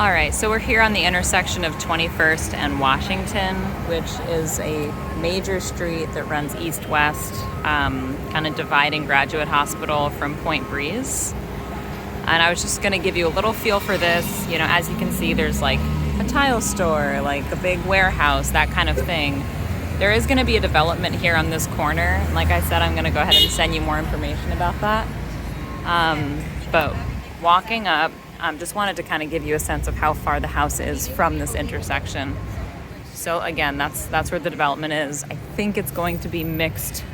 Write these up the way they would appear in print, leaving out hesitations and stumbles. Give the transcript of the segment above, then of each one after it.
All right, so we're here on the intersection of 21st and Washington, which is a major street that runs east-west, kind of dividing Graduate Hospital from Point Breeze. And I was just going to give you a little feel for this. You know, as you can see, there's like a tile store, like a big warehouse, that kind of thing. There is going to be a development here on this corner. Like I said, I'm going to go ahead and send you more information about that. But walking up, just wanted to kind of give you a sense of how far the house is from this intersection. So again, that's where the development is. I think it's going to be mixed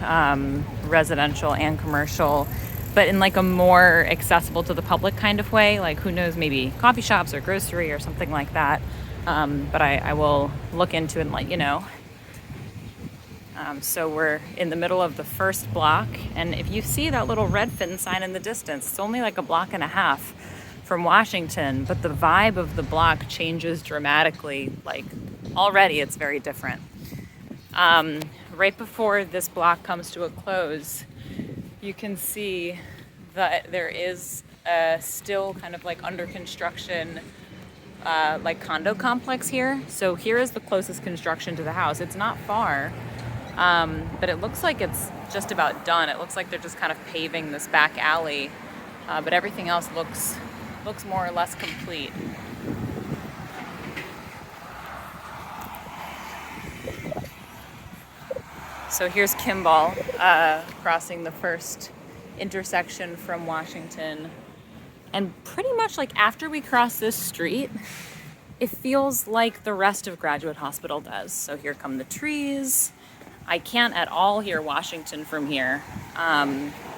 residential and commercial, but in like a more accessible to the public kind of way. Like, who knows, maybe coffee shops or grocery or something like that. But I will look into it and let you know. So we're in the middle of the first block, and if you see that little Redfin sign in the distance, it's only like a block and a half from Washington, but the vibe of the block changes dramatically. Like, already it's very different. Right before this block comes to a close, you can see that there is still kind of like under construction like condo complex here. So here is the closest construction to the house. It's not far, but it looks like it's just about done. It looks like they're just kind of paving this back alley, but everything else looks more or less complete. So here's Kimball crossing the first intersection from Washington. And pretty much like after we cross this street, it feels like the rest of Graduate Hospital does. So here come the trees. I can't at all hear Washington from here.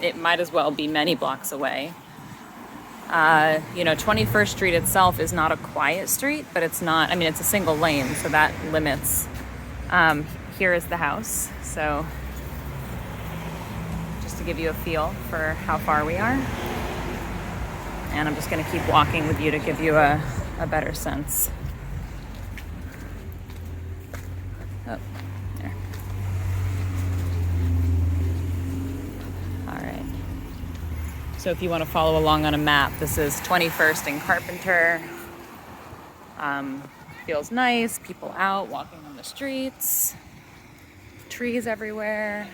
It might as well be many blocks away. 21st Street itself is not a quiet street, but it's a single lane, so that limits. Here is the house, so just to give you a feel for how far we are. And I'm just going to keep walking with you to give you a better sense. Oh, there. All right. So if you want to follow along on a map, this is 21st and Carpenter. Feels nice, people out walking on the streets, trees everywhere.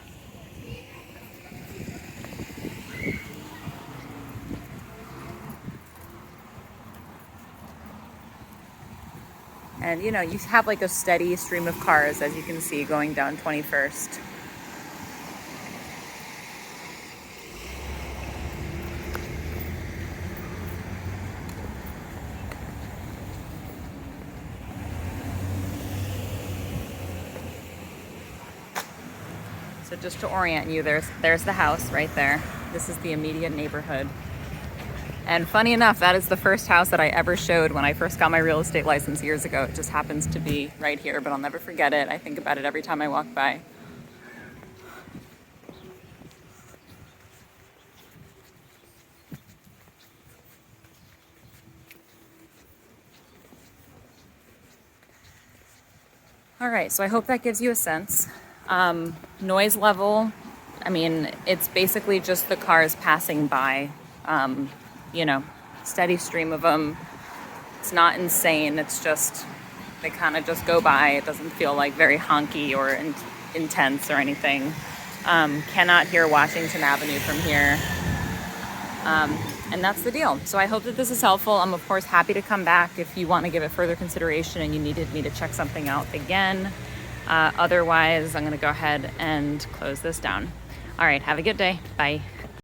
And you have like a steady stream of cars, as you can see, going down 21st. So just to orient you, there's the house right there. This is the immediate neighborhood. And funny enough, that is the first house that I ever showed when I first got my real estate license years ago. It just happens to be right here, but I'll never forget it. I think about it every time I walk by. All right, so I hope that gives you a sense. Noise level, it's basically just the cars passing by, steady stream of them. It's not insane. It's just, they kind of just go by. It doesn't feel like very honky or intense or anything. Cannot hear Washington Avenue from here. And that's the deal. So I hope that this is helpful. I'm of course happy to come back if you want to give it further consideration and you needed me to check something out again. Otherwise, I'm going to go ahead and close this down. All right, have a good day. Bye.